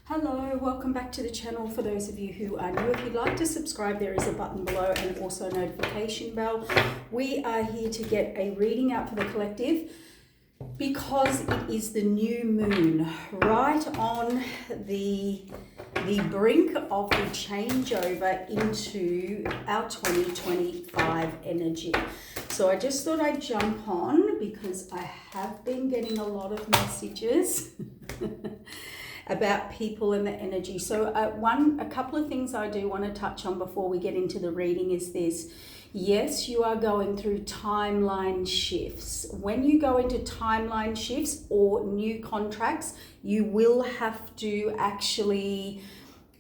Hello, welcome back to the channel. For those of you who are new, if you'd like to subscribe, there is a button below and also a notification bell. We are here to get a reading out for the collective because it is the new moon, right on the brink of the changeover into our 2025 energy. So I just thought I'd jump on because I have been getting a lot of messages about people and the energy. So a couple of things I do want to touch on before we get into the reading is this. Yes, you are going through timeline shifts. When you go into timeline shifts or new contracts, you will have to actually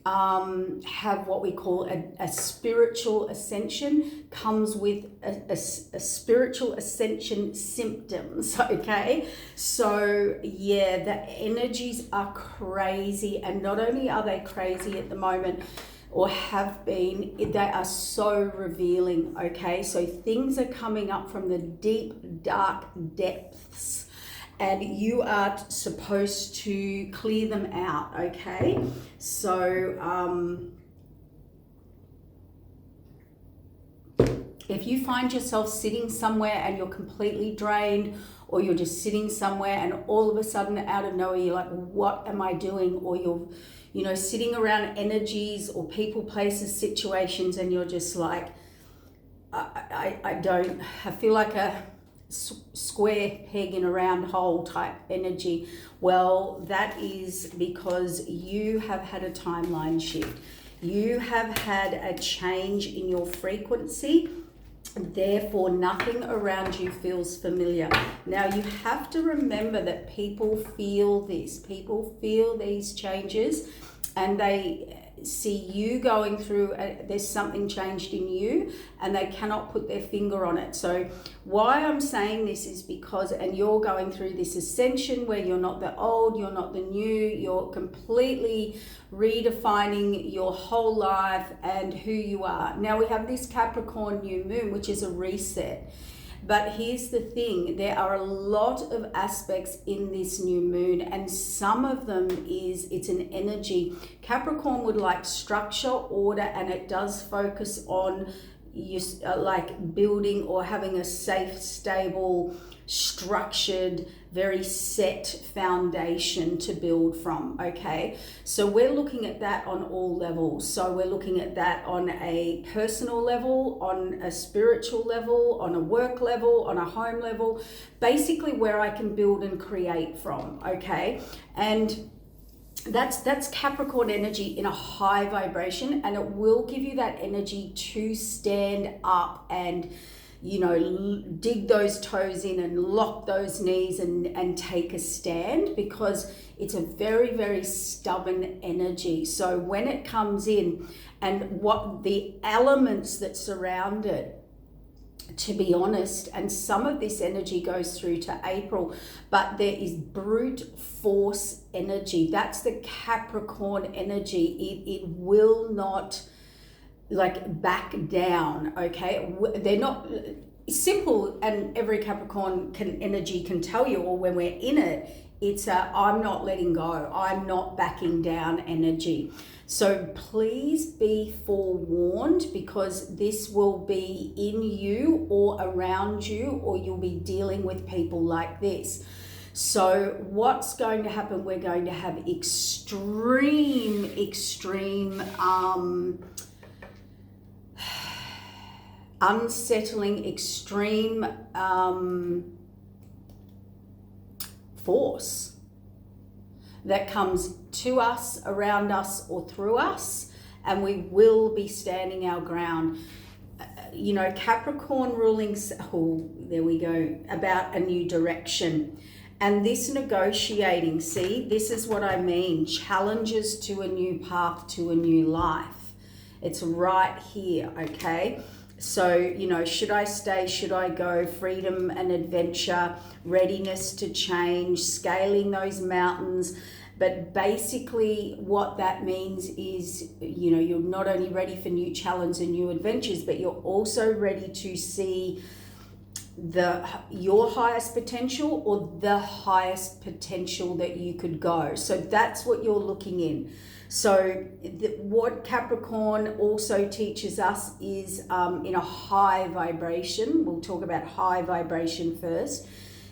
have what we call a spiritual ascension. Comes with a spiritual ascension symptoms, okay? So yeah, the energies are crazy, and not only are they crazy at the moment or have been, they are so revealing, okay? So things are coming up from the deep, dark depths, and you are supposed to clear them out, okay? So if you find yourself sitting somewhere and you're completely drained, or you're just sitting somewhere and all of a sudden out of nowhere you're like, what am I doing? Or you're sitting around energies or people, places, situations, and you're just like, I feel like a square peg in a round hole type energy. Well, that is because you have had a timeline shift. You have had a change in your frequency. Therefore, nothing around you feels familiar. Now, you have to remember that people feel this. People feel these changes, and they see you going through, there's something changed in you, and they cannot put their finger on it. So why I'm saying this is because, and you're going through this ascension where you're not the old, you're not the new, you're completely redefining your whole life and who you are. Now we have this Capricorn new moon, which is a reset. But here's the thing, there are a lot of aspects in this new moon, and some of them is, it's an energy. Capricorn would like structure, order, and it does focus on you, like building or having a safe, stable, structured, very set foundation to build from, okay? So we're looking at that on all levels. So we're looking at that on a personal level, on a spiritual level, on a work level, on a home level, basically where I can build and create from, okay? And that's Capricorn energy in a high vibration, and it will give you that energy to stand up and dig those toes in and lock those knees and take a stand, because it's a very, very stubborn energy. So when it comes in, and what the elements that surround it, to be honest, and some of this energy goes through to April, but there is brute force energy. That's the Capricorn energy. It will not like back down, okay? They're not simple, and every Capricorn energy can tell you, or when we're in it, it's a I'm not letting go, I'm not backing down energy. So please be forewarned, because this will be in you or around you, or you'll be dealing with people like this. So what's going to happen, we're going to have extreme unsettling, extreme force that comes to us, around us, or through us, and we will be standing our ground. Capricorn rulings, there we go, about a new direction. And this negotiating, see, this is what I mean, challenges to a new path, to a new life. It's right here, okay? So, should I stay? Should I go? Freedom and adventure, readiness to change, scaling those mountains. But basically what that means is, you're not only ready for new challenges and new adventures, but you're also ready to see your highest potential or the highest potential that you could go. So that's what you're looking in. So what Capricorn also teaches us is in a high vibration, we'll talk about high vibration first,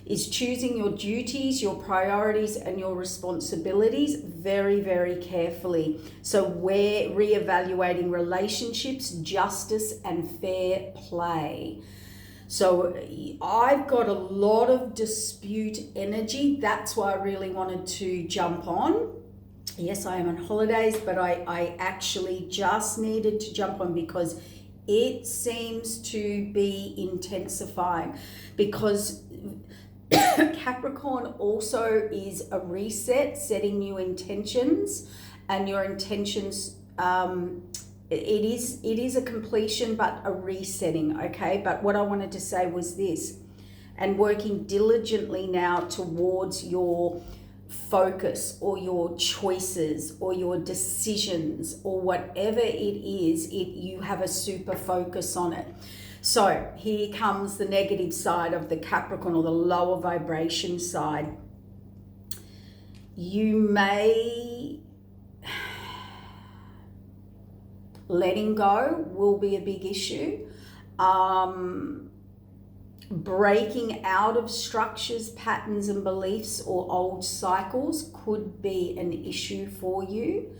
is choosing your duties, your priorities, and your responsibilities very, very carefully. So we're reevaluating relationships, justice, and fair play. So I've got a lot of dispute energy. That's why I really wanted to jump on. Yes, I am on holidays, but I actually just needed to jump on because it seems to be intensifying, because Capricorn also is a reset, setting new intentions, and your intentions, it is a completion, but a resetting, okay? But what I wanted to say was this, and working diligently now towards your focus or your choices or your decisions or whatever it is, you have a super focus on it. So here comes the negative side of the Capricorn, or the lower vibration side. You may, letting go will be a big issue. Breaking out of structures, patterns, and beliefs or old cycles could be an issue for you,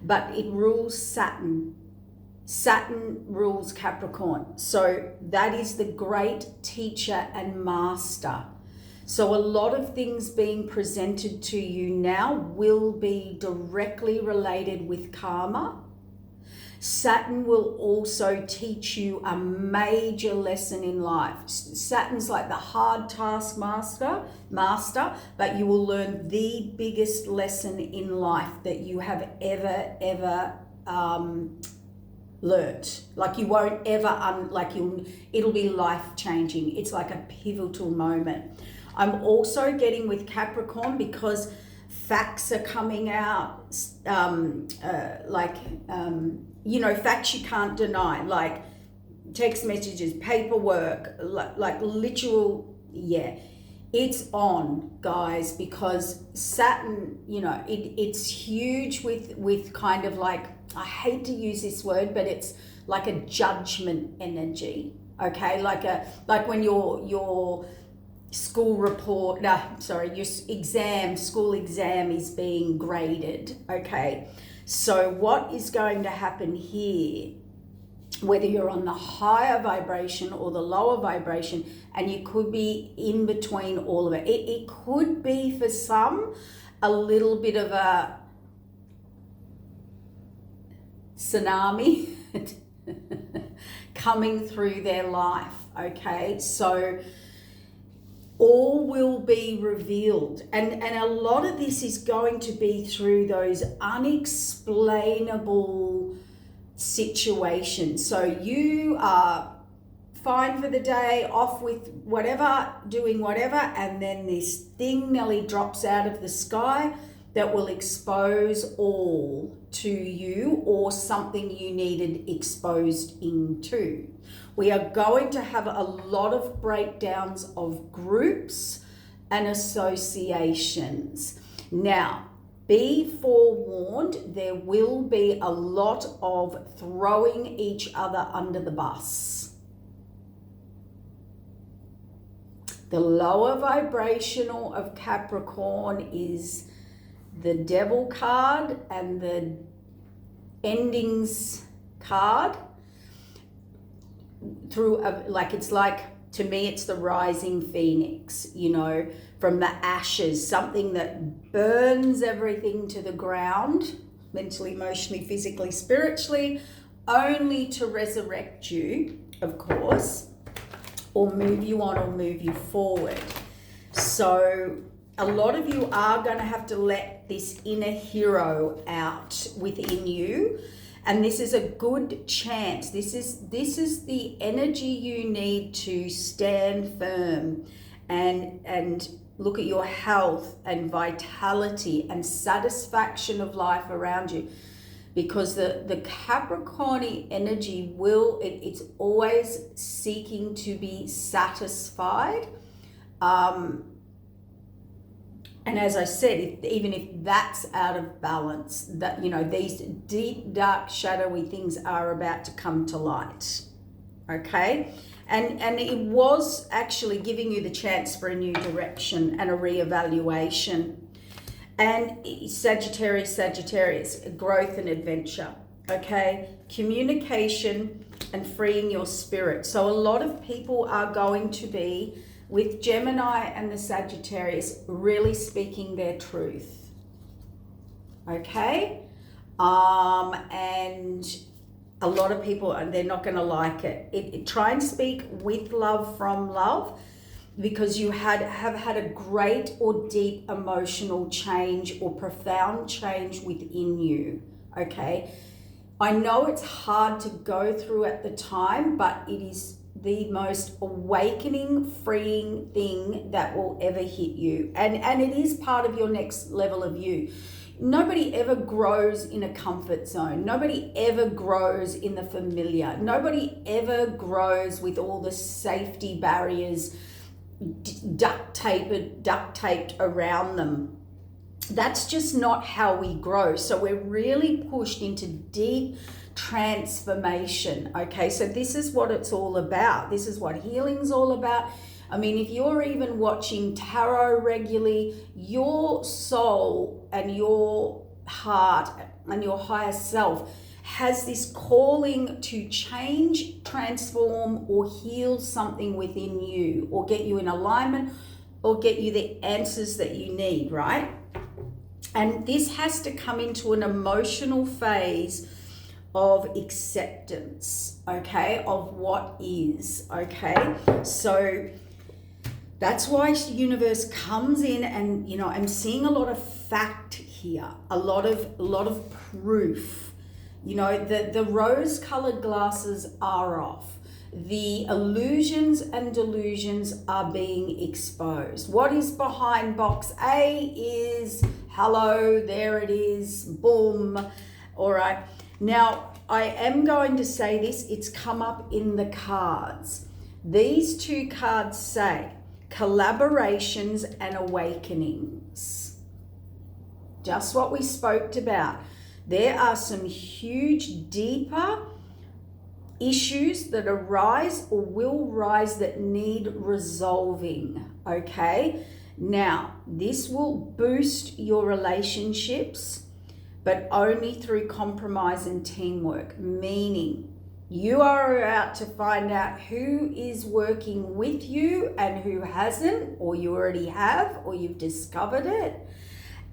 but it rules Saturn. Saturn rules Capricorn. So that is the great teacher and master. So a lot of things being presented to you now will be directly related with karma. Saturn will also teach you a major lesson in life. Saturn's like the hard task master, but you will learn the biggest lesson in life that you have ever learnt. Like you won't ever, it'll be life-changing. It's like a pivotal moment. I'm also getting with Capricorn because facts are coming out, facts you can't deny, like text messages, paperwork, like literal, it's on, guys, because Saturn, it's huge with kind of like, I hate to use this word, but it's like a judgment energy, okay? Like when your school report, your school exam is being graded, okay? So what is going to happen here, whether you're on the higher vibration or the lower vibration, and you could be in between all of it. It could be for some a little bit of a tsunami coming through their life, okay? So all will be revealed, and a lot of this is going to be through those unexplainable situations. So you are fine for the day, off with whatever, doing whatever, and then this thing nearly drops out of the sky that will expose all to you, or something you needed exposed into. We are going to have a lot of breakdowns of groups and associations. Now, be forewarned, there will be a lot of throwing each other under the bus. The lower vibrational of Capricorn is the Devil card and the Endings card. To me, it's the rising phoenix, from the ashes, something that burns everything to the ground, mentally, emotionally, physically, spiritually, only to resurrect you, of course, or move you on or move you forward. So a lot of you are going to have to let this inner hero out within you. And this is a good chance. This is the energy you need to stand firm and look at your health and vitality and satisfaction of life around you. because the Capricorn energy it's always seeking to be satisfied. And as I said, even if that's out of balance, that, you know, these deep, dark, shadowy things are about to come to light. Okay? And it was actually giving you the chance for a new direction and a reevaluation. And Sagittarius, growth and adventure. Okay? Communication and freeing your spirit. So a lot of people are going to be, with Gemini and the Sagittarius, really speaking their truth. Okay? And a lot of people, they're not going to like it. Try and speak with love, from love, because you have had a great or deep emotional change or profound change within you. Okay? I know it's hard to go through at the time, but it is the most awakening, freeing thing that will ever hit you. And it is part of your next level of you. Nobody ever grows in a comfort zone. Nobody ever grows in the familiar. Nobody ever grows with all the safety barriers duct taped around them. That's just not how we grow. So we're really pushed into deep transformation. Okay, so this is what it's all about. This is what healing's all about. I mean, if you're even watching tarot regularly, your soul and your heart and your higher self has this calling to change, transform, or heal something within you, or get you in alignment, or get you the answers that you need, right? And this has to come into an emotional phase of acceptance, okay, of what is, okay? So that's why the universe comes in, and, you know, I'm seeing a lot of fact here, a lot of proof. You know, the rose-colored glasses are off. The illusions and delusions are being exposed. What is behind box A is, hello, there it is, boom. All right. Now, I am going to say this, it's come up in the cards. These two cards say collaborations and awakenings. Just what we spoke about. There are some huge, deeper issues that arise or will rise that need resolving, okay? Now, this will boost your relationships, but only through compromise and teamwork, meaning you are about to find out who is working with you and who hasn't, or you already have, or you've discovered it,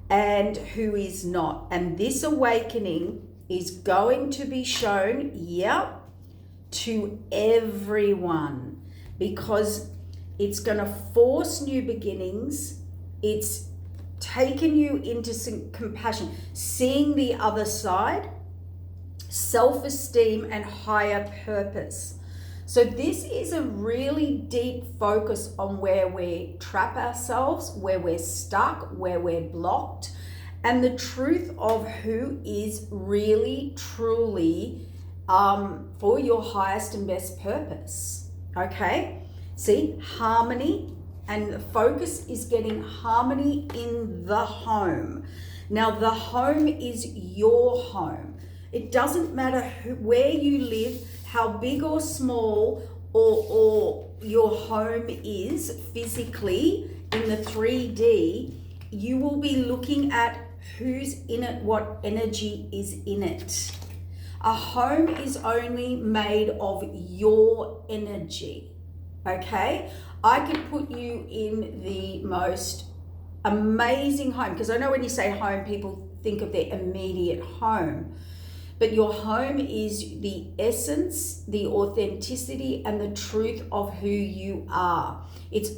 and who is not. And this awakening is going to be shown, to everyone, because it's going to force new beginnings. It's taken you into some compassion, seeing the other side, self-esteem, and higher purpose. So this is a really deep focus on where we trap ourselves, where we're stuck, where we're blocked, and the truth of who is really, truly for your highest and best purpose. Okay? See, harmony, and the focus is getting harmony in the home. Now, the home is your home. It doesn't matter where you live, how big or small or your home is physically in the 3D, you will be looking at who's in it, what energy is in it. A home is only made of your energy, okay? I could put you in the most amazing home, because I know when you say home, people think of their immediate home. But your home is the essence, the authenticity, and the truth of who you are.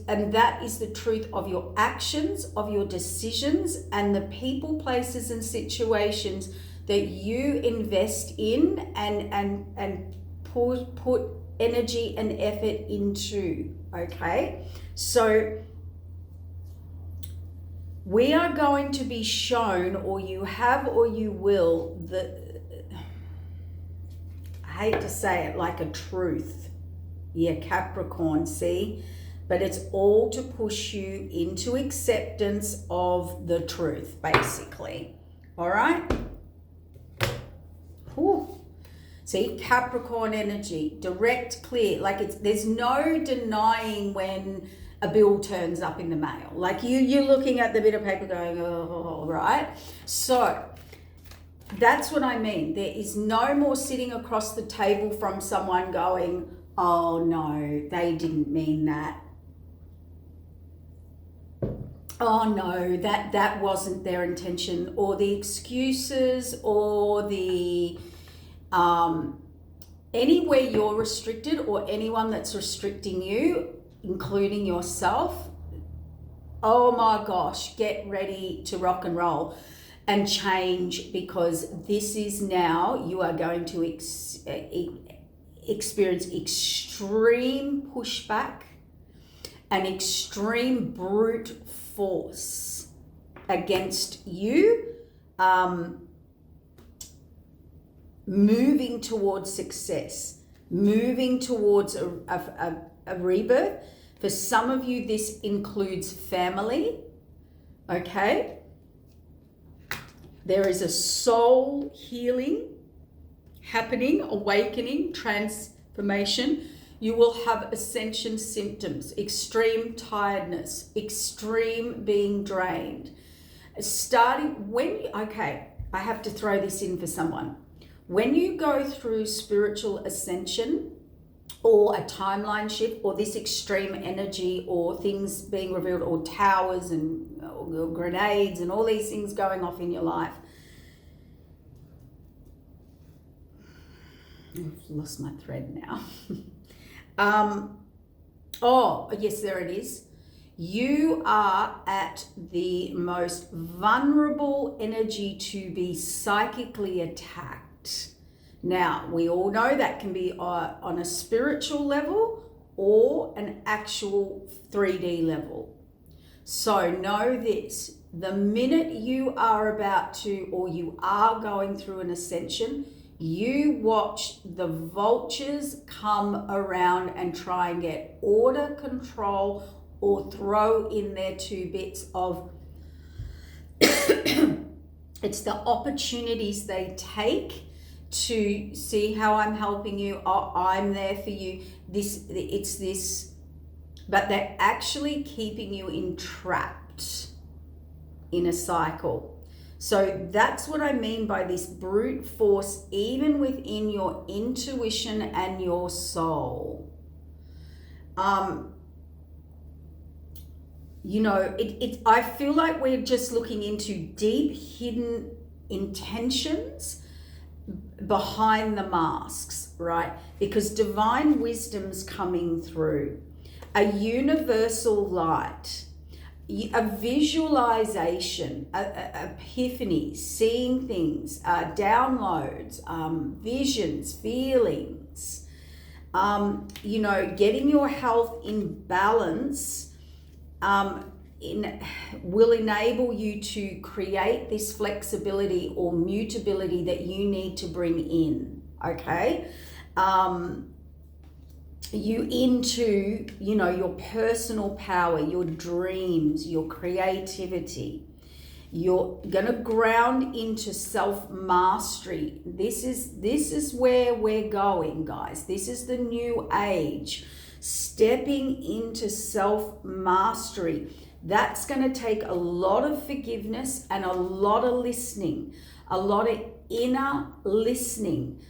And that is the truth of your actions, of your decisions, and the people, places, and situations that you invest in and put energy and effort into. Okay? So we are going to be shown, or you have, or you will, hate to say it, like a truth. Yeah, Capricorn, see? But it's all to push you into acceptance of the truth, basically. All right? Whew. See, Capricorn energy, direct, clear. Like there's no denying when a bill turns up in the mail. Like you're looking at the bit of paper going, oh, right? So that's what I mean. There is no more sitting across the table from someone going, oh no, they didn't mean that. Oh no, that wasn't their intention, or the excuses, or the anywhere you're restricted, or anyone that's restricting you, including yourself. Oh my gosh, get ready to rock and roll and change, because this is now, you are going to experience extreme pushback and extreme brute force against you, moving towards success, moving towards a rebirth. For some of you, this includes family, okay? There is a soul healing happening, awakening, transformation. You will have ascension symptoms, extreme tiredness, extreme being drained. Okay, I have to throw this in for someone. When you go through spiritual ascension or a timeline shift or this extreme energy or things being revealed or towers and or grenades and all these things going off in your life, I've lost my thread now. Oh, yes, there it is. You are at the most vulnerable energy to be psychically attacked. Now, we all know that can be on a spiritual level or an actual 3D level. So know this, the minute you are about to, or you are going through an ascension, you watch the vultures come around and try and get order, control, or throw in their 2 bits of it's the opportunities they take to see how I'm helping you. Oh, I'm there for you. It's this, but they're actually keeping you entrapped in a cycle. So that's what I mean by this brute force, even within your intuition and your soul. You know, I feel like we're just looking into deep hidden intentions behind the masks, right? Because divine wisdom's coming through, a universal light, a visualization, epiphany, seeing things, downloads, visions, feelings, you know, getting your health in balance will enable you to create this flexibility or mutability that you need to bring in, okay? You into, you know, your personal power, your dreams, your creativity. You're going to ground into self-mastery. This is where we're going, guys. This is the new age. Stepping into self-mastery. That's going to take a lot of forgiveness and a lot of listening, a lot of inner listening.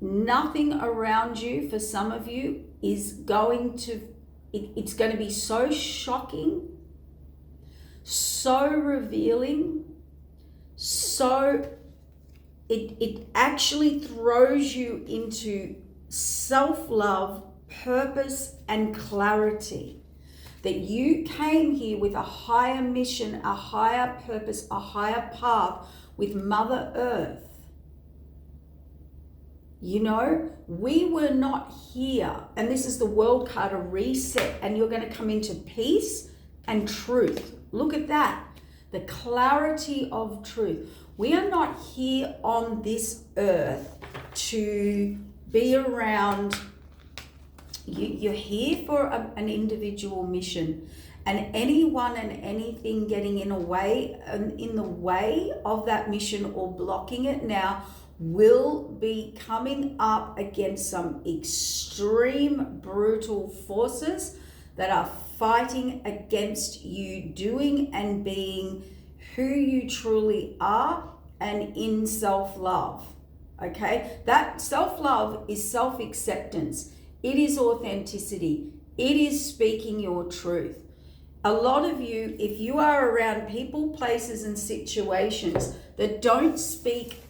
Nothing around you, for some of you, is going to, it's going to be so shocking, so revealing, so it actually throws you into self-love, purpose, and clarity. That you came here with a higher mission, a higher purpose, a higher path with Mother Earth. You know, we were not here, and this is the world card, a reset, and you're going to come into peace and truth. Look at that, the clarity of truth. We are not here on this earth to be around, you're here for an individual mission, and anyone and anything getting in the way of that mission or blocking it now will be coming up against some extreme brutal forces that are fighting against you doing and being who you truly are and in self-love. Okay, that self-love is self-acceptance. It is authenticity. It is speaking your truth. A lot of you, if you are around people, places, and situations that don't speak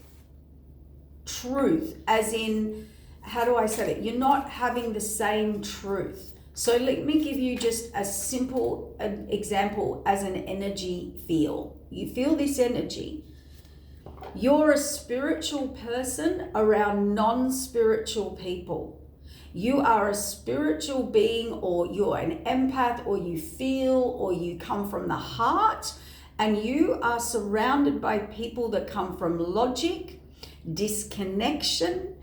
truth, as in, how do I say it? You're not having the same truth. So let me give you just a simple example as an energy feel. You feel this energy. You're a spiritual person around non-spiritual people. You are a spiritual being, or you're an empath, or you feel, or you come from the heart, and you are surrounded by people that come from logic, disconnection.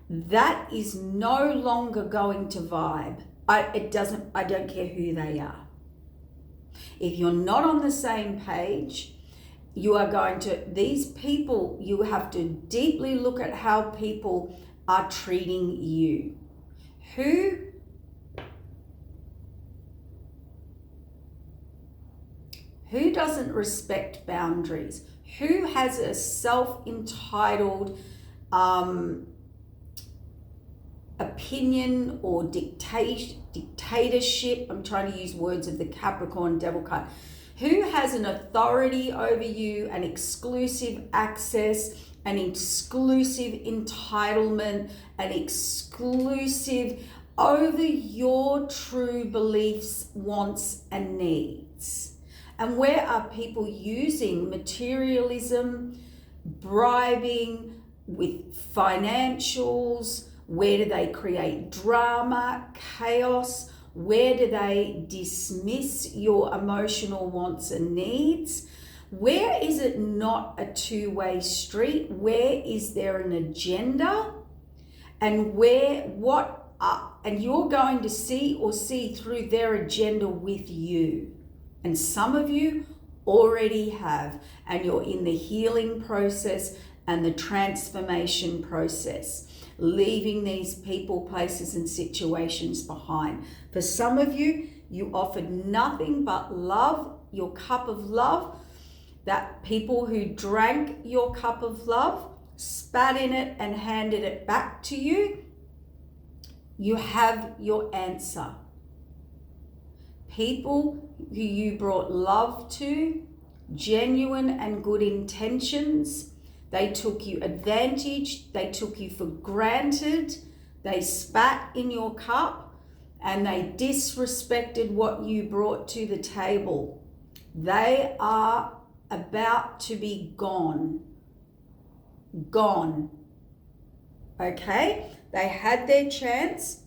That is no longer going to vibe. I don't care who they are. If you're not on the same page, you are going to, these people, you have to deeply look at how people are treating you. Who doesn't respect boundaries? Who has a self-entitled opinion or dictatorship? I'm trying to use words of the Capricorn devil card. Who has an authority over you, an exclusive access, an exclusive entitlement, an exclusive over your true beliefs, wants, and needs? And where are people using materialism, bribing with financials? Where do they create drama, chaos? Where do they dismiss your emotional wants and needs? Where is it not a two-way street? Where is there an agenda? And and you're going to see through their agenda with you. And some of you already have, and you're in the healing process and the transformation process, leaving these people, places, and situations behind. For some of you, you offered nothing but love, your cup of love, that people who drank your cup of love, spat in it and handed it back to you. You have your answer. People who you brought love to, genuine and good intentions, they took you advantage, they took you for granted, they spat in your cup, and they disrespected what you brought to the table. They are about to be gone. Gone. Okay? They had their chance,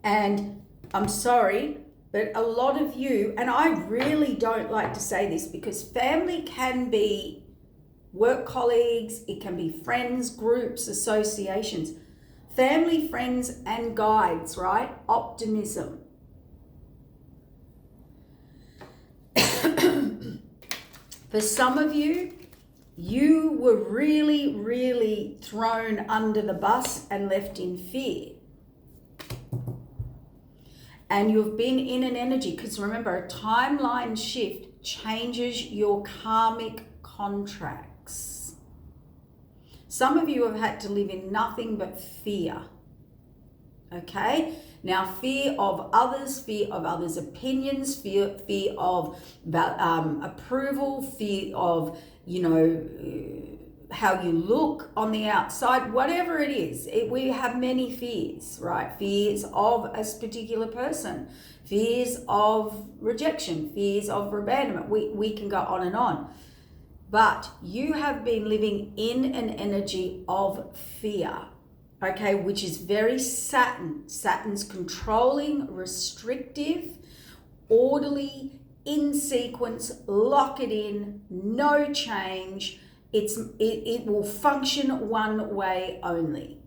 and I'm sorry, but a lot of you, and I really don't like to say this because family can be work colleagues, it can be friends, groups, associations, family, friends, and guides, right? Optimism. For some of you, you were really, really thrown under the bus and left in fear. And you've been in an energy, because remember, a timeline shift changes your karmic contracts. Some of you have had to live in nothing but fear. Okay? Now, fear of others' opinions, fear of approval, fear of, how you look on the outside, whatever it is. We have many fears, right? Fears of a particular person, fears of rejection, fears of abandonment. We can go on and on. But you have been living in an energy of fear, okay, which is very Saturn. Saturn's controlling, restrictive, orderly, in sequence, lock it in, no change. It will function one way only.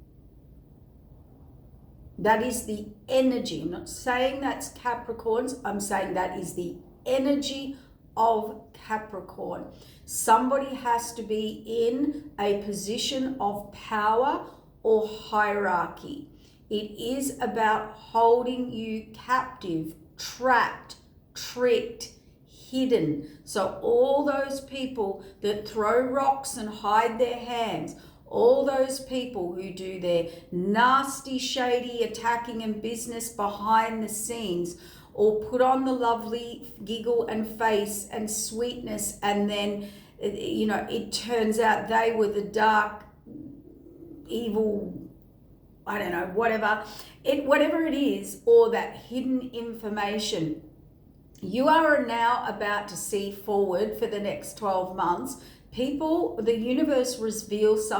That is the energy. I'm not saying that's Capricorns. I'm saying that is the energy of Capricorn. Somebody has to be in a position of power or hierarchy. It is about holding you captive, trapped, tricked, hidden. So all those people that throw rocks and hide their hands, all those people who do their nasty, shady attacking and business behind the scenes, or put on the lovely giggle and face and sweetness, and then, you know, it turns out they were the dark, evil, I don't know, whatever it is, or that hidden information. You are now about to see forward for the next 12 months. People, the universe reveals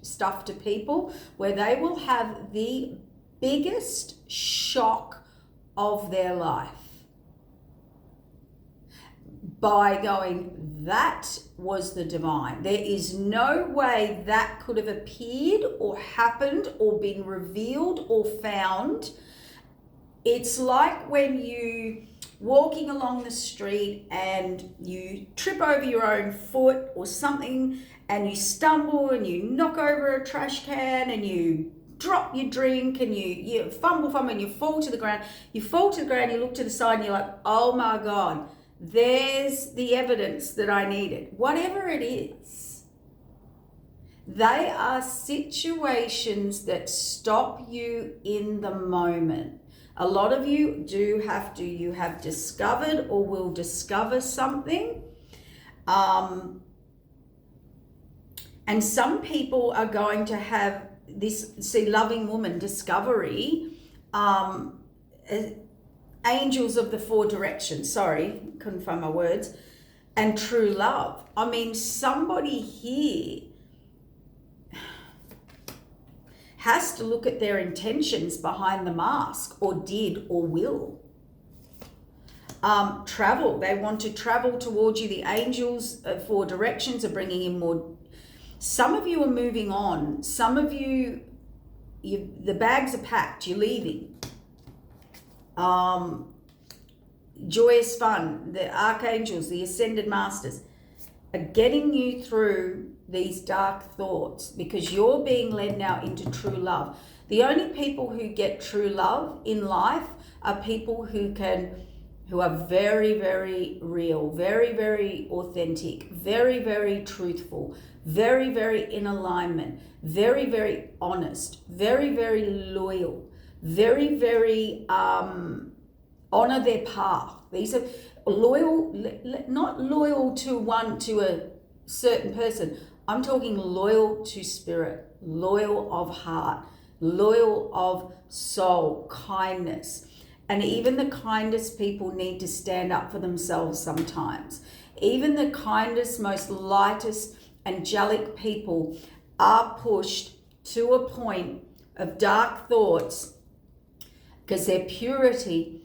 stuff to people where they will have the biggest shock of their life by going, that was the divine. There is no way that could have appeared or happened or been revealed or found. It's like when you walking along the street and you trip over your own foot or something, and you stumble and you knock over a trash can and you drop your drink and you fumble and you fall to the ground. You fall to the ground, you look to the side and you're like, oh my God, there's the evidence that I needed. Whatever it is, they are situations that stop you in the moment. A lot of you you have discovered or will discover something. And some people are going to have this, see, loving woman discovery, angels of the four directions, sorry, couldn't find my words, and true love. I mean, somebody here has to look at their intentions behind the mask, or did or will. Travel, they want to travel towards you. The angels four directions are bringing in more. Some of you are moving on. Some of you, the bags are packed, you're leaving. Joyous fun, the archangels, the ascended masters are getting you through these dark thoughts, because you're being led now into true love. The only people who get true love in life are people who are very, very real, very, very authentic, very, very truthful, very, very in alignment, very, very honest, very, very loyal, very, very honor their path. These are loyal, not loyal to a certain person. I'm talking loyal to spirit, loyal of heart, loyal of soul, kindness. And even the kindest people need to stand up for themselves sometimes. Even the kindest, most lightest, angelic people are pushed to a point of dark thoughts, because their purity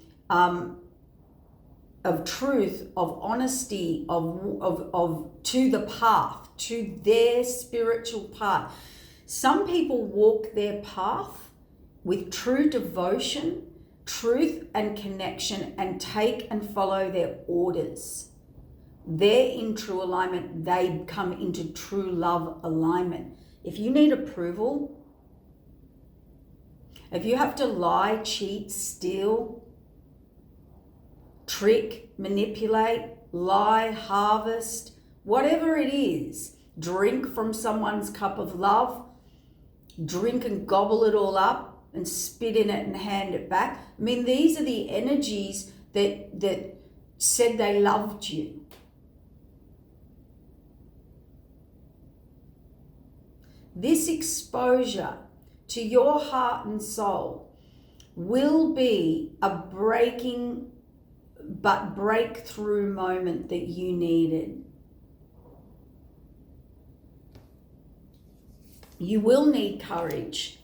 of truth, of honesty, of to the path, to their spiritual path. Some people walk their path with true devotion, truth and connection, and take and follow their orders. They're in true alignment. They come into true love alignment. If you need approval, if you have to lie, cheat, steal, trick, manipulate, lie, harvest, whatever it is, drink from someone's cup of love, drink and gobble it all up and spit in it and hand it back. I mean, these are the energies that said they loved you. This exposure to your heart and soul will be a breakthrough moment that you needed. You will need courage.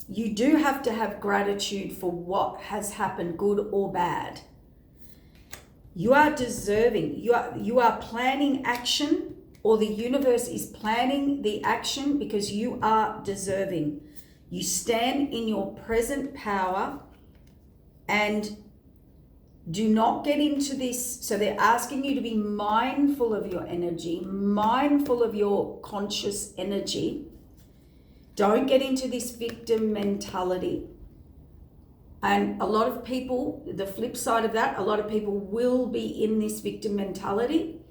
You do have to have gratitude for what has happened, good or bad. You are deserving. You are planning action, or the universe is planning the action, because you are deserving. You stand in your present power and do not get into this. So they're asking you to be mindful of your energy, mindful of your conscious energy. Don't get into this victim mentality. And a lot of people, the flip side of that, a lot of people will be in this victim mentality.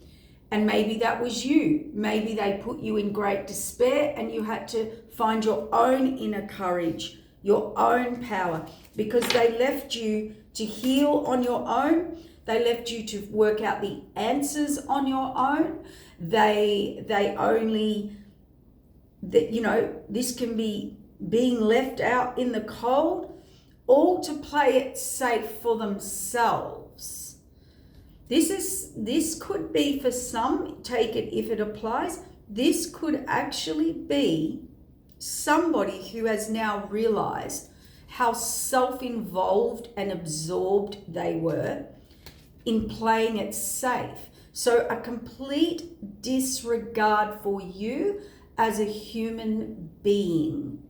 And maybe that was you. Maybe they put you in great despair and you had to find your own inner courage, your own power, because they left you to heal on your own. They left you to work out the answers on your own. They only, that, you know, this can be being left out in the cold, all to play it safe for themselves. This could be for some, take it if it applies, this could actually be somebody who has now realized how self-involved and absorbed they were in playing it safe. So a complete disregard for you as a human being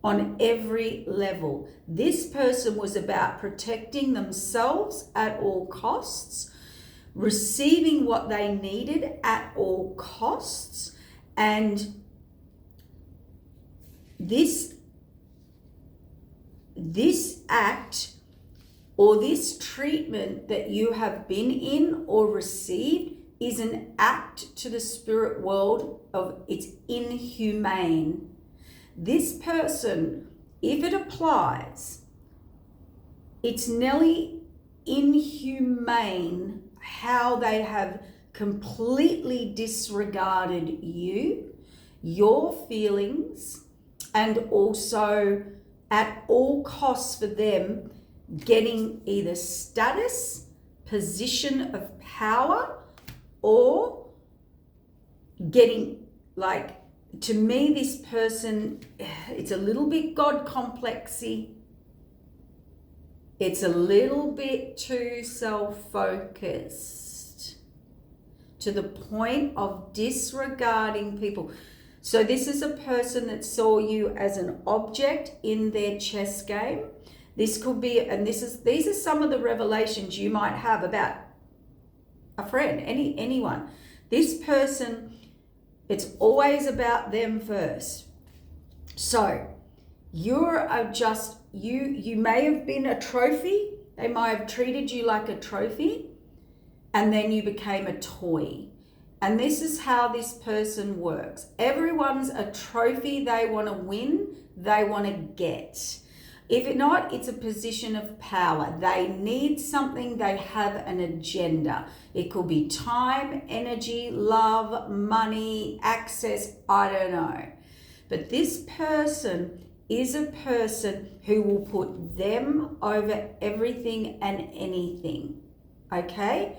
on every level. This person was about protecting themselves at all costs, receiving what they needed at all costs, and this act or this treatment that you have been in or received is an act to the spirit world of it's inhumane. This person, if it applies, it's nearly inhumane how they have completely disregarded you, your feelings, and also at all costs for them getting either status, position of power, or getting, like, to me, this person, it's a little bit God complexy. It's a little bit too self-focused to the point of disregarding people. So this is a person that saw you as an object in their chess game. This could be, and these are some of the revelations you might have about a friend, anyone. This person, it's always about them first. So you're you may have been a trophy. They might have treated you like a trophy, and then you became a toy. And this is how this person works. Everyone's a trophy they want to win, they want to get. If not, it's a position of power. They need something, they have an agenda. It could be time, energy, love, money, access, I don't know. But this person is a person who will put them over everything and anything, okay?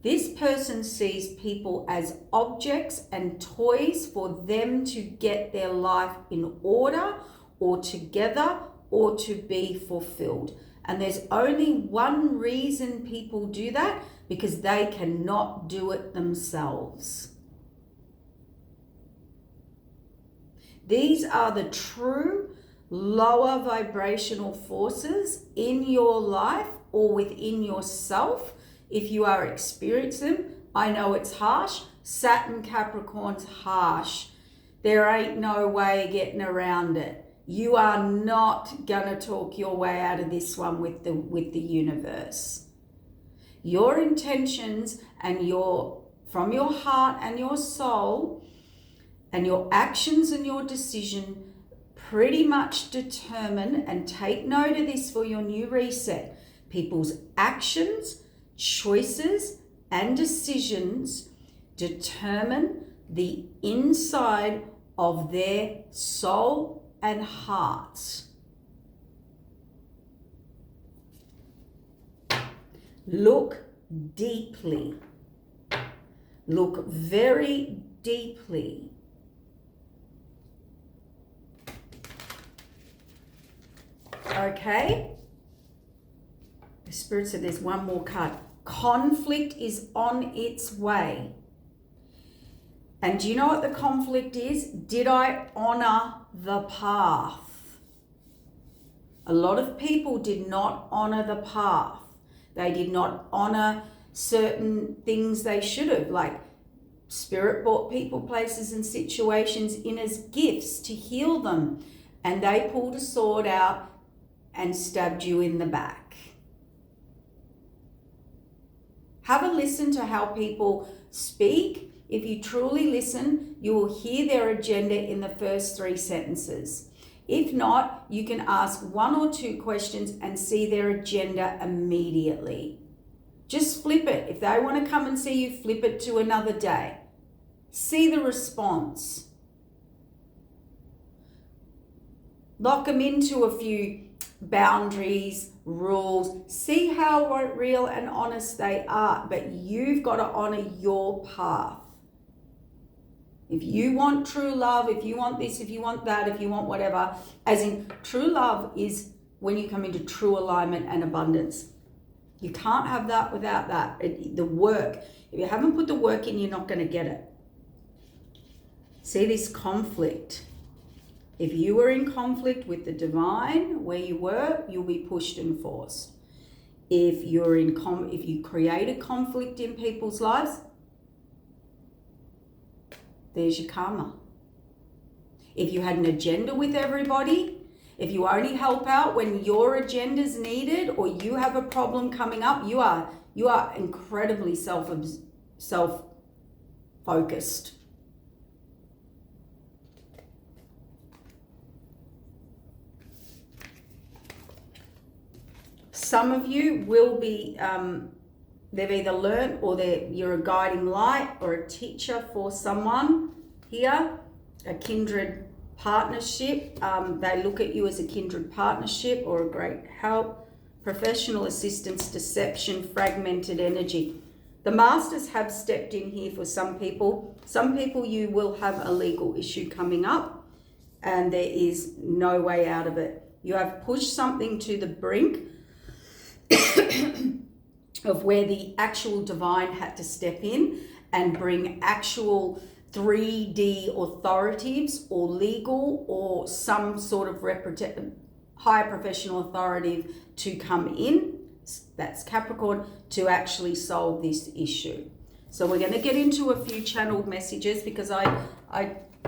This person sees people as objects and toys for them to get their life in order or together or to be fulfilled. And there's only one reason people do that, because they cannot do it themselves. These are the true lower vibrational forces in your life or within yourself. If you are experiencing them, I know it's harsh. Saturn Capricorn's harsh. There ain't no way getting around it. You are not gonna talk your way out of this one with the universe. Your intentions and from your heart and your soul and your actions and your decision pretty much determine, and take note of this for your new reset, people's actions, choices, and decisions determine the inside of their soul and heart. Look deeply. Look very deeply. Okay? The Spirit said there's one more card. Conflict is on its way. And do you know what the conflict is? Did I honor the path? A lot of people did not honor the path. They did not honor certain things they should have, like Spirit brought people, places, and situations in as gifts to heal them. And they pulled a sword out and stabbed you in the back. Have a listen to how people speak. If you truly listen, you will hear their agenda in the first 3 sentences. If not, you can ask 1 or 2 questions and see their agenda immediately. Just flip it. If they want to come and see you, flip it to another day. See the response. Lock them into a few boundaries, rules. See how real and honest they are. But you've got to honor your path. If you want true love, if you want this, if you want that, if you want whatever, as in true love is when you come into true alignment and abundance. You can't have that without that. The work. If you haven't put the work in, you're not going to get it. See this conflict. If you were in conflict with the divine, where you were, you'll be pushed and forced. If you create a conflict in people's lives, there's your karma. If you had an agenda with everybody, if you only help out when your agenda's needed or you have a problem coming up, you are incredibly self-focused. Some of you will be, they've either learned or you're a guiding light or a teacher for someone here, a kindred partnership. They look at you as a kindred partnership or a great help. Professional assistance, deception, fragmented energy. The masters have stepped in here for some people. Some people you will have a legal issue coming up and there is no way out of it. You have pushed something to the brink of where the actual divine had to step in and bring actual 3D authoritative or legal or some sort of higher professional authority to come in, that's Capricorn, to actually solve this issue. So we're going to get into a few channeled messages because I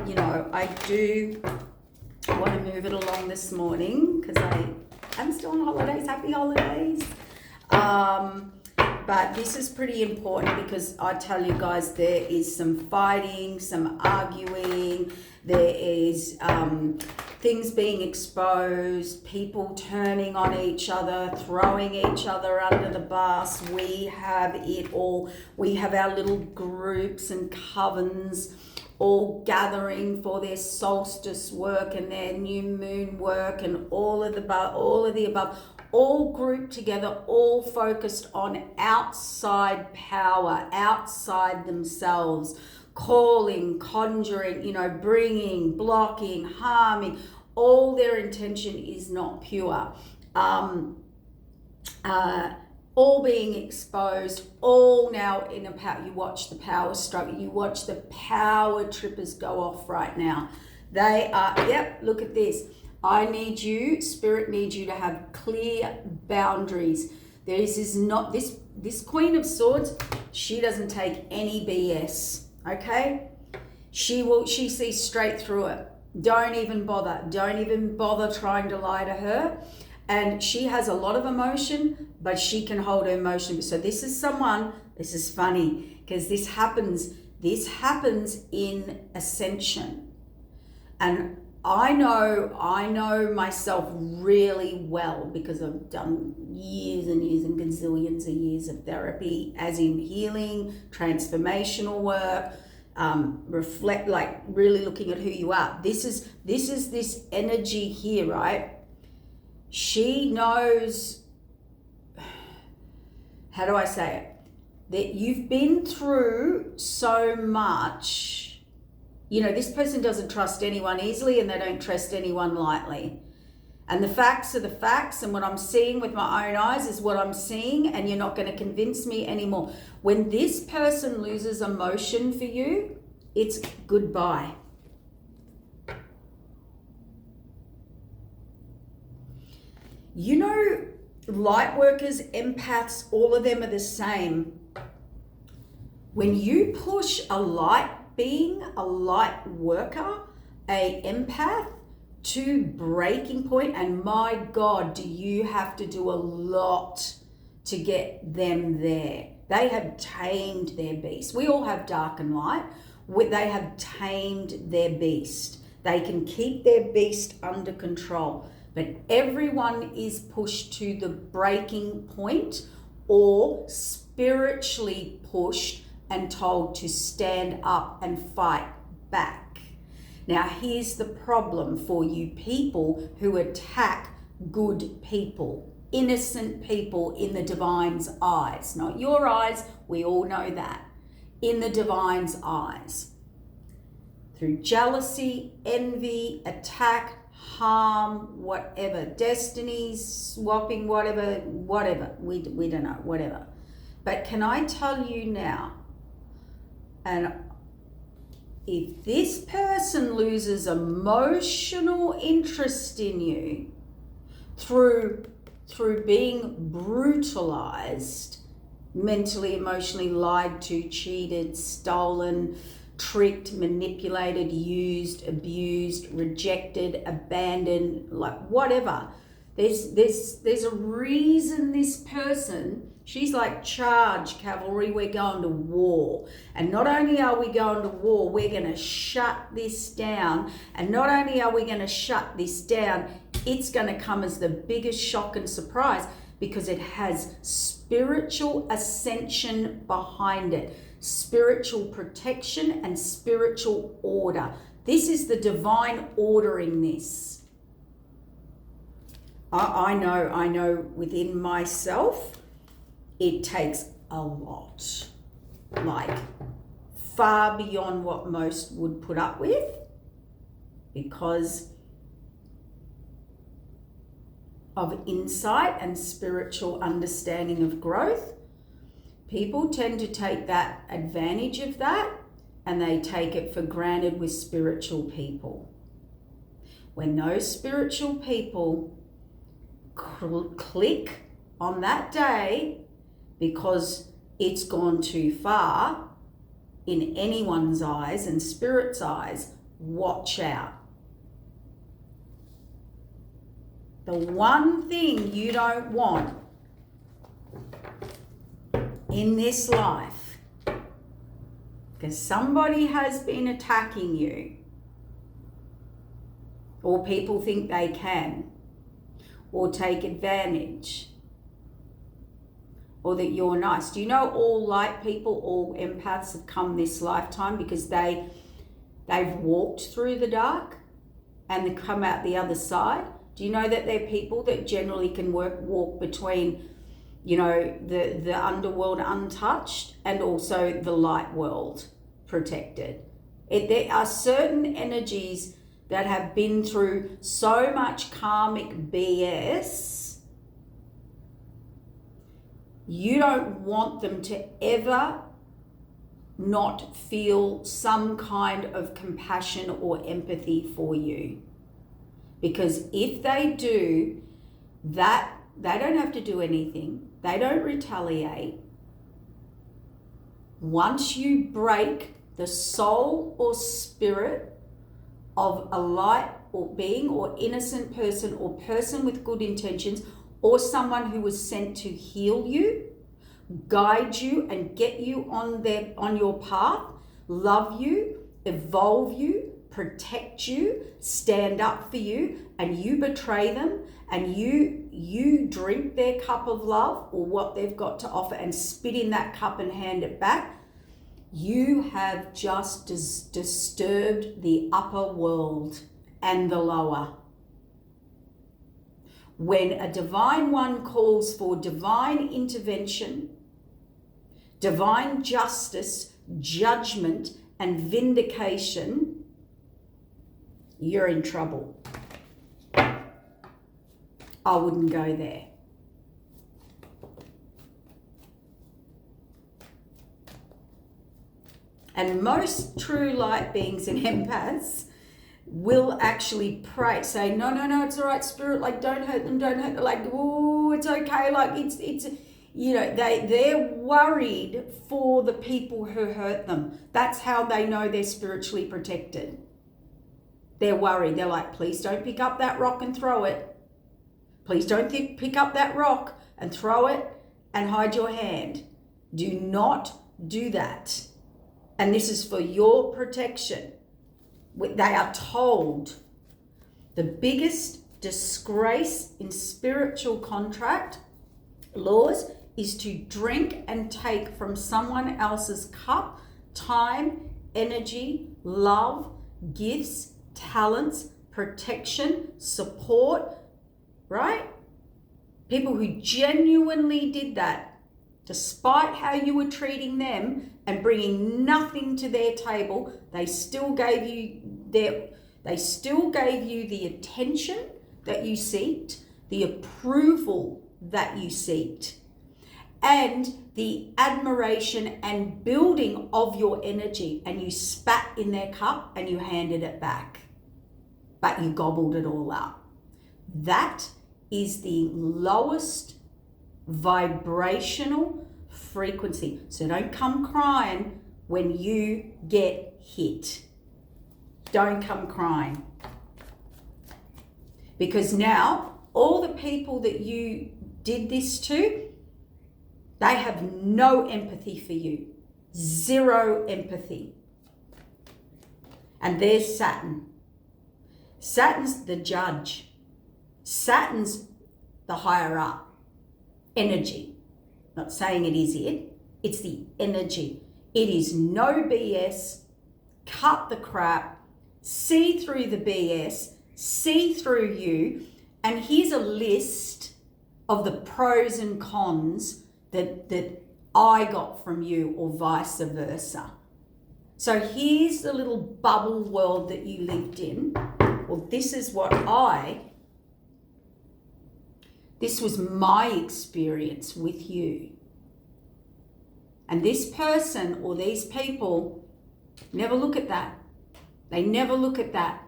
do want to move it along this morning because I'm still on holidays. Happy holidays. But this is pretty important because I tell you guys, there is some fighting, some arguing, there is things being exposed, people turning on each other, throwing each other under the bus. We have it all. We have our little groups and covens all gathering for their solstice work and their new moon work and all of the above, all grouped together, all focused on outside power, outside themselves, calling, conjuring, bringing, blocking, harming. All their intention is not pure. All being exposed, all now in a power. You watch the power struggle, you watch the power trippers go off right now. They are, look at this. I need you, Spirit needs you to have clear boundaries. This is not, this Queen of Swords, she doesn't take any BS, okay? She sees straight through it. Don't even bother trying to lie to her. And she has a lot of emotion, but she can hold her emotion. So this is funny, because this happens in ascension. And I know myself really well because I've done years and years and gazillions of years of therapy, as in healing, transformational work, reflect, like really looking at who you are. This is this energy here, right? She knows, how do I say it? That you've been through so much. This person doesn't trust anyone easily and they don't trust anyone lightly. And the facts are the facts, and what I'm seeing with my own eyes is what I'm seeing, and you're not going to convince me anymore. When this person loses emotion for you, it's goodbye. You know, light workers, empaths, all of them are the same. When you push a light being, a light worker, a empath to breaking point, and my God, do you have to do a lot to get them there. They have tamed their beast. We all have dark and light. They have tamed their beast. They can keep their beast under control. But everyone is pushed to the breaking point or spiritually pushed and told to stand up and fight back. Now, here's the problem for you people who attack good people, innocent people in the divine's eyes. Not your eyes, we all know that. In the divine's eyes. Through jealousy, envy, attack, harm, whatever, destinies, swapping, whatever, we don't know, whatever. But can I tell you now, and if this person loses emotional interest in you through being brutalized, mentally, emotionally lied to, cheated, stolen, tricked, manipulated, used, abused, rejected, abandoned, like whatever. There's a reason this person, she's like, charge cavalry, we're going to war. And not only are we going to war, we're going to shut this down. And not only are we going to shut this down, it's going to come as the biggest shock and surprise because it has spiritual ascension behind it. Spiritual protection and spiritual order. This is the divine ordering this. I know within myself, it takes a lot, like far beyond what most would put up with, because of insight and spiritual understanding of growth. People tend to take that advantage of that and they take it for granted with spiritual people. When those spiritual people click on that day because it's gone too far in anyone's eyes and spirit's eyes, watch out. The one thing you don't want in this life, because somebody has been attacking you, or people think they can, or take advantage, or that you're nice. Do you know all light people, all empaths have come this lifetime because they've walked through the dark and they come out the other side? Do you know that they're people that generally can walk between, the underworld untouched and also the light world protected? There are certain energies that have been through so much karmic BS, you don't want them to ever not feel some kind of compassion or empathy for you. Because if they do, that they don't have to do anything. They don't retaliate. Once you break the soul or spirit of a light or being or innocent person or person with good intentions or someone who was sent to heal you, guide you and get you on your path, love you, evolve you, protect you, stand up for you, and you betray them and you drink their cup of love or what they've got to offer and spit in that cup and hand it back, you have just disturbed the upper world and the lower. When a divine one calls for divine intervention, divine justice, judgment, and vindication, you're in trouble. I wouldn't go there. And most true light beings and empaths, will actually pray, say, no, it's all right, Spirit, like, don't hurt them, like, oh, it's okay, like, it's you know, they're worried for the people who hurt them. That's how they know they're spiritually protected. They're worried. They're like, please don't pick up that rock and throw it. Please don't pick up that rock and throw it and hide your hand. Do not do that. And this is for your protection. They are told the biggest disgrace in spiritual contract laws is to drink and take from someone else's cup, time, energy, love, gifts, talents, protection, support, right? People who genuinely did that, despite how you were treating them and bringing nothing to their table, they still gave you the attention that you seeked, the approval that you seeked, and the admiration and building of your energy, and you spat in their cup and you handed it back, but you gobbled it all up. That is the lowest vibrational frequency. So don't come crying when you get hit. Don't come crying. Because now all the people that you did this to, they have no empathy for you. Zero empathy. And there's Saturn. Saturn's the judge. Saturn's the higher up. Energy. Not saying it is it. It's the energy. It is no BS. Cut the crap. See through the BS. See through you. And here's a list of the pros and cons that I got from you, or vice versa. So here's the little bubble world that you lived in. Well, this is this was my experience with you. And this person or these people never look at that. They never look at that.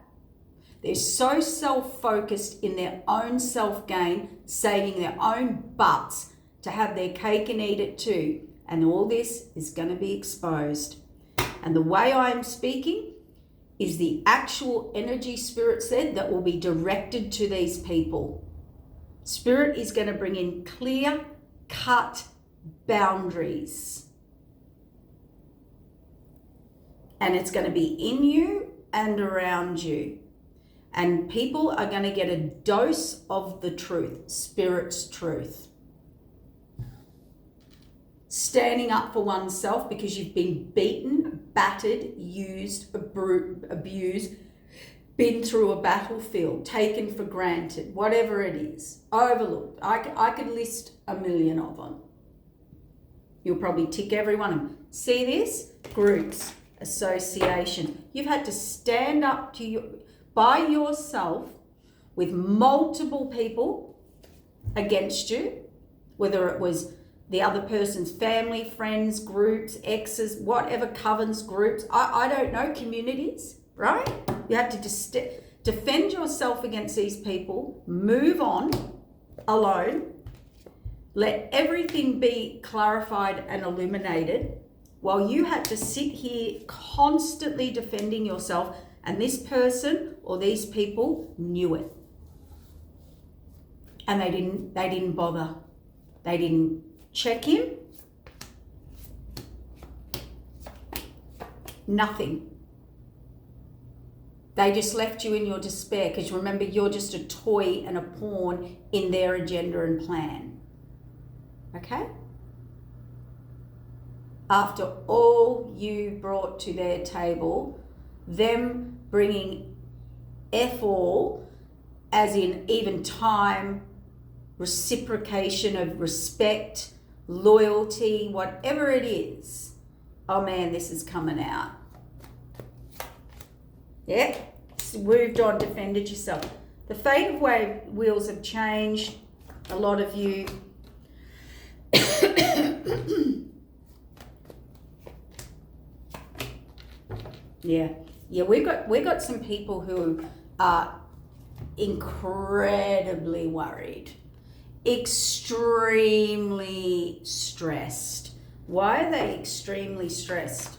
They're so self-focused in their own self-gain, saving their own butts to have their cake and eat it too. And all this is going to be exposed. And the way I'm speaking is the actual energy Spirit said that will be directed to these people. Spirit is going to bring in clear-cut boundaries. And it's going to be in you and around you. And people are going to get a dose of the truth, Spirit's truth. Standing up for oneself because you've been beaten, battered, used, abused, been through a battlefield, taken for granted, whatever it is, overlooked. I could list a million of them. You'll probably tick every one of them. See this? Groups, association. You've had to stand up to you by yourself with multiple people against you, whether it was the other person's family, friends, groups, exes, whatever, covens, groups, I don't know, communities, right? You have to defend yourself against these people, move on alone, let everything be clarified and illuminated, while you had to sit here constantly defending yourself, and this person or these people knew it. And they didn't bother. They didn't check in. Nothing. They just left you in your despair, because remember, you're just a toy and a pawn in their agenda and plan. Okay? After all you brought to their table, them bringing F all, as in even time, reciprocation of respect, loyalty, whatever it is. Oh man, this is coming out. Yeah, moved on, defended yourself. The fate of wheels have changed. A lot of you yeah, Yeah, we've got some people who are incredibly worried, extremely stressed. Why are they extremely stressed?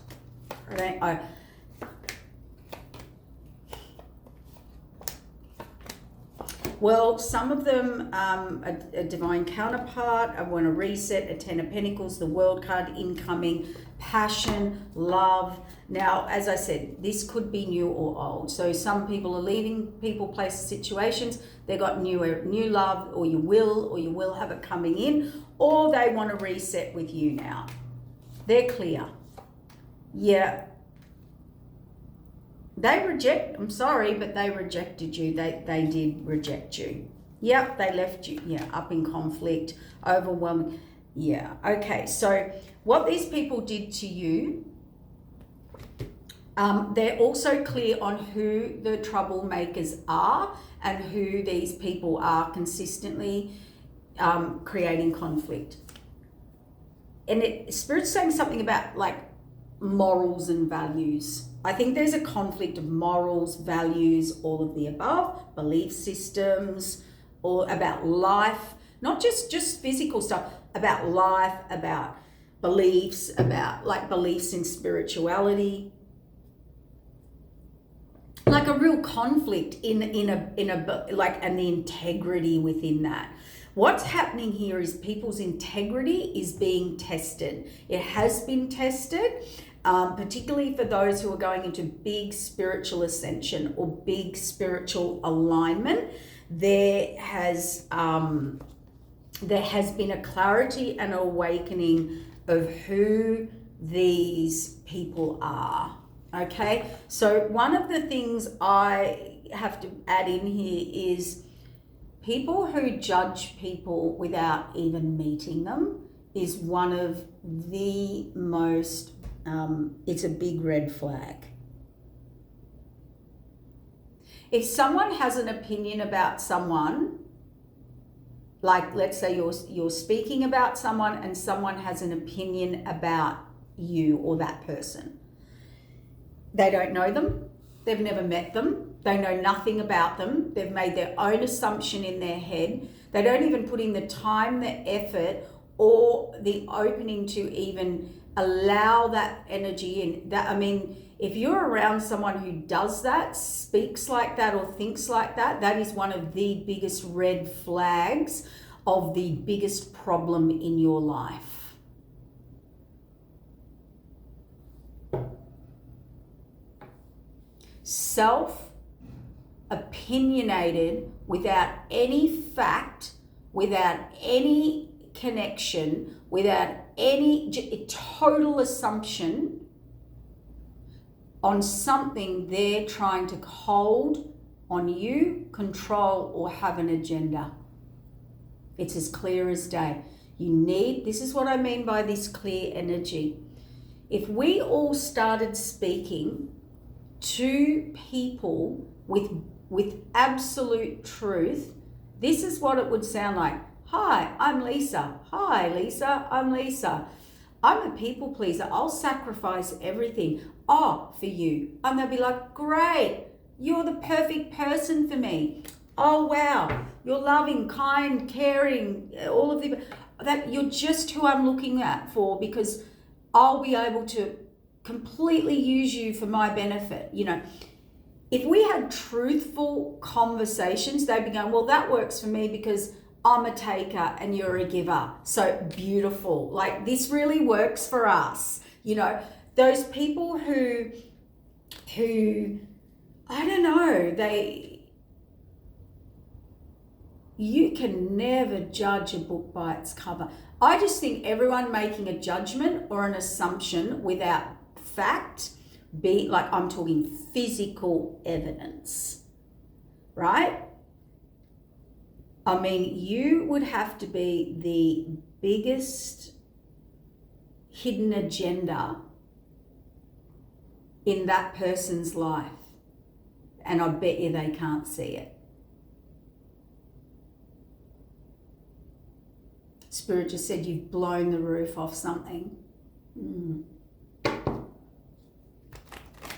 Well, some of them, a divine counterpart, I want to reset, a Ten of Pentacles, the World card, incoming, passion, love. Now, as I said, this could be new or old. So some people are leaving people, places, situations. They got new love, or you will have it coming in, or they want to reset with you now. They're clear. Yeah. I'm sorry, but they rejected you. They did reject you. Yep, they left you. Yeah, up in conflict, overwhelming. Yeah, okay. So what these people did to you, they're also clear on who the troublemakers are and who these people are consistently creating conflict. And Spirit's saying something about like morals and values. I think there's a conflict of morals, values, all of the above, belief systems, or about life, not just physical stuff, about life, about beliefs, about like beliefs in spirituality. Like a real conflict in a like, and the integrity within that. What's happening here is people's integrity is being tested. It has been tested. Particularly for those who are going into big spiritual ascension or big spiritual alignment, there has been a clarity and awakening of who these people are. Okay, so one of the things I have to add in here is people who judge people without even meeting them is one of the most it's a big red flag. If someone has an opinion about someone, like let's say you're speaking about someone and someone has an opinion about you or that person, they don't know them, they've never met them, they know nothing about them, they've made their own assumption in their head, they don't even put in the time, the effort, or the opening to even allow that energy in. That, I mean, if you're around someone who does that, speaks like that, or thinks like that, that is one of the biggest red flags of the biggest problem in your life. Self-opinionated, without any fact, without any connection, without any total assumption on something they're trying to hold on you, control, or have an agenda. It's as clear as day. This is what I mean by this clear energy. If we all started speaking to people with absolute truth, this is what it would sound like. Hi, I'm Lisa. Hi, Lisa, I'm Lisa. I'm a people pleaser. I'll sacrifice everything. For you. And they'll be like, great, you're the perfect person for me. Oh, wow, you're loving, kind, caring, all of that. You're just who I'm looking at for, because I'll be able to completely use you for my benefit. You know, if we had truthful conversations, they'd be going, well, that works for me because I'm a taker and you're a giver. So beautiful. Like, this really works for us. You know, those people who I don't know, you can never judge a book by its cover. I just think everyone making a judgment or an assumption without fact, I'm talking physical evidence, right? I mean, you would have to be the biggest hidden agenda in that person's life, and I bet you they can't see it. Spirit just said you've blown the roof off something.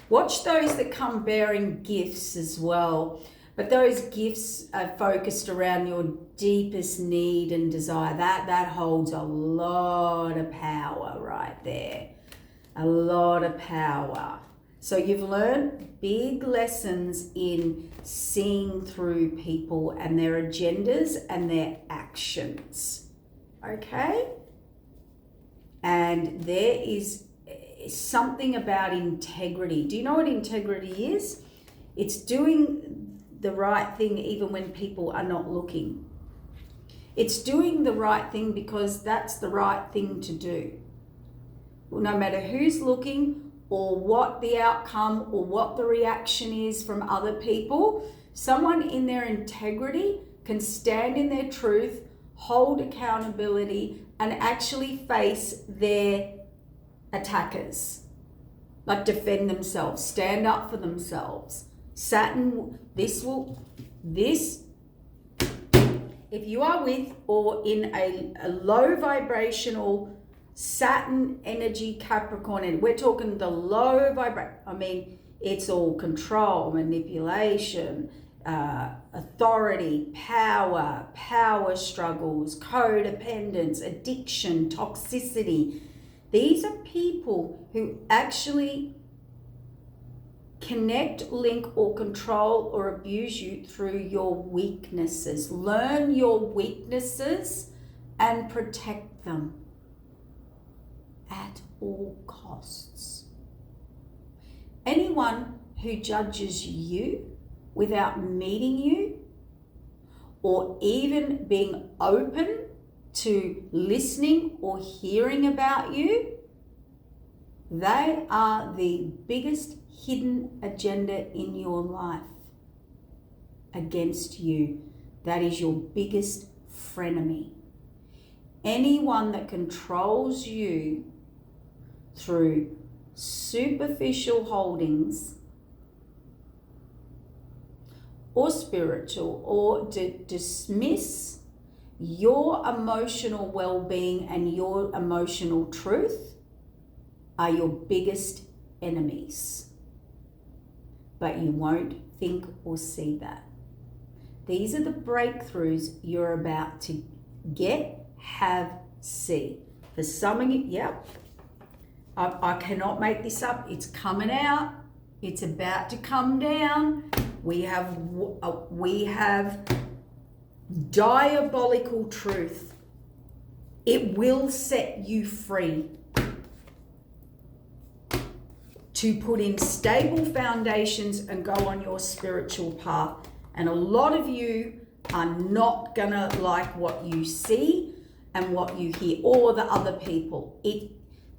Watch those that come bearing gifts as well. But those gifts are focused around your deepest need and desire. That holds a lot of power right there. A lot of power. So you've learned big lessons in seeing through people and their agendas and their actions. Okay? And there is something about integrity. Do you know what integrity is? It's doing the right thing even when people are not looking. It's doing the right thing because that's the right thing to do. No matter who's looking or what the outcome or what the reaction is from other people, someone in their integrity can stand in their truth, hold accountability, and actually face their attackers. Like defend themselves, stand up for themselves. Saturn, if you are with or in a low vibrational Saturn energy Capricorn, and we're talking the low vibration, I mean, it's all control, manipulation, authority, power struggles, codependence, addiction, toxicity. These are people who actually connect, link, or control or abuse you through your weaknesses. Learn your weaknesses and protect them at all costs. Anyone who judges you without meeting you or even being open to listening or hearing about you, they are the biggest hidden agenda in your life against you. That is your biggest frenemy. Anyone that controls you through superficial holdings or spiritual, or dismiss your emotional well-being and your emotional truth, are your biggest enemies. But you won't think or see that. These are the breakthroughs you're about to get, have, see. For some of you, yep, I cannot make this up. It's coming out. It's about to come down. We have diabolical truth. It will set you free to put in stable foundations and go on your spiritual path. And a lot of you are not gonna like what you see and what you hear, or the other people.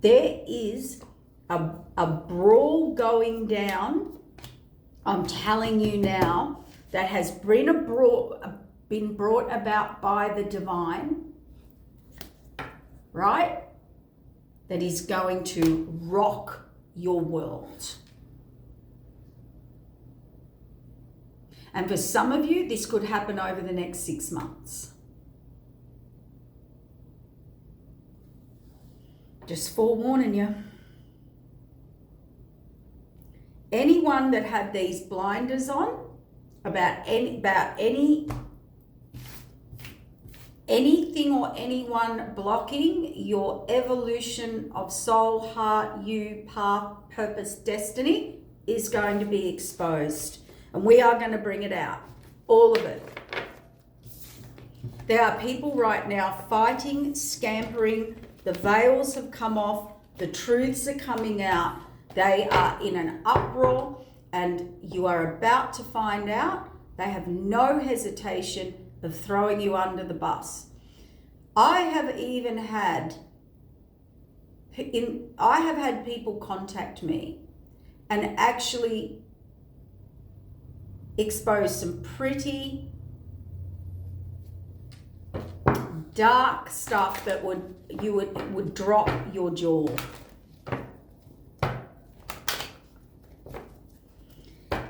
There is a brawl going down, I'm telling you now, that has been brought about by the divine, right? That is going to rock your world. And for some of you, this could happen over the next 6 months. Just forewarning you. Anyone that had these blinders on about anything or anyone blocking your evolution of soul, heart, you, path, purpose, destiny is going to be exposed. And we are going to bring it out. All of it. There are people right now fighting, scampering. The veils have come off. The truths are coming out. They are in an uproar, and you are about to find out. They have no hesitation of throwing you under the bus. I have had people contact me and actually expose some pretty dark stuff that would drop your jaw.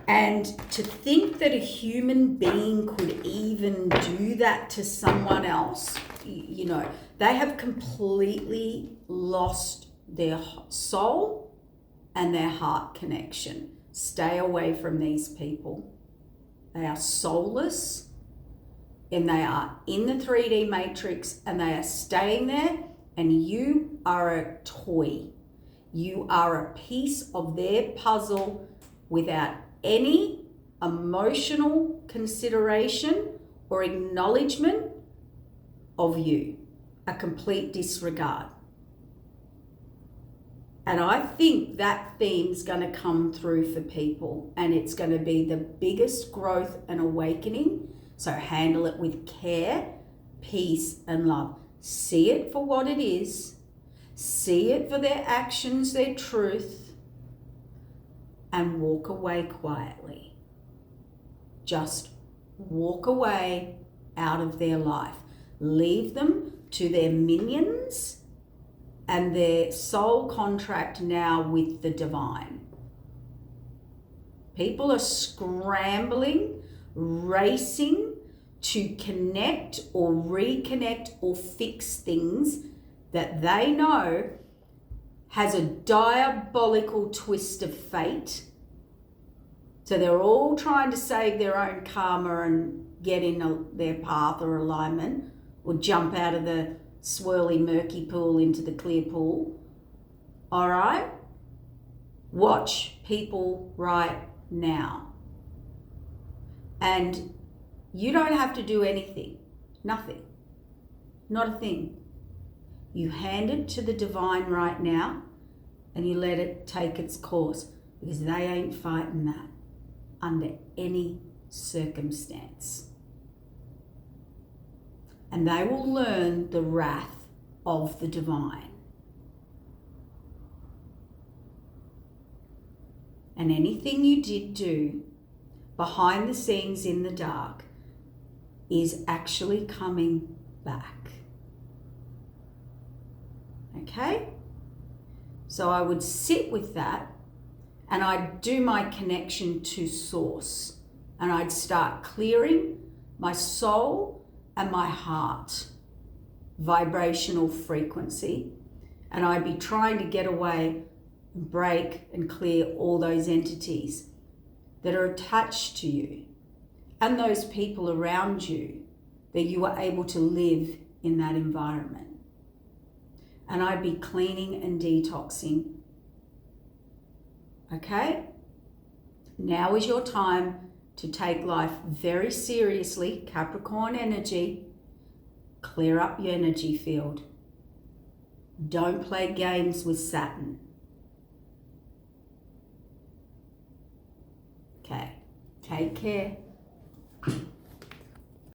And to think that a human being could even do that to someone else, you know, they have completely lost their soul and their heart connection. Stay away from these people. They are soulless, and they are in the 3D matrix, and they are staying there, and you are a toy. You are a piece of their puzzle without any emotional consideration or acknowledgement of you. A complete disregard. And I think that theme's going to come through for people, and it's going to be the biggest growth and awakening. So handle it with care, peace, and love. See it for what it is. See it for their actions, their truth, and walk away quietly. Just walk away out of their life. Leave them to their minions and their soul contract now with the divine. People are scrambling, racing to connect or reconnect or fix things that they know has a diabolical twist of fate. So they're all trying to save their own karma and get in their path or alignment, or jump out of the swirly murky pool into the clear pool. All right? Watch people right now. And you don't have to do anything. Nothing. Not a thing. You hand it to the divine right now, and you let it take its course, because they ain't fighting that under any circumstance. And they will learn the wrath of the divine. And anything you did do behind the scenes in the dark is actually coming back. Okay? So I would sit with that, and I'd do my connection to source, and I'd start clearing my soul and my heart vibrational frequency, and I'd be trying to get away, break and clear all those entities that are attached to you and those people around you that you were able to live in that environment. And I'd be cleaning and detoxing. Okay? Now is your time to take life very seriously. Capricorn energy. Clear up your energy field. Don't play games with Saturn. Okay. Take care.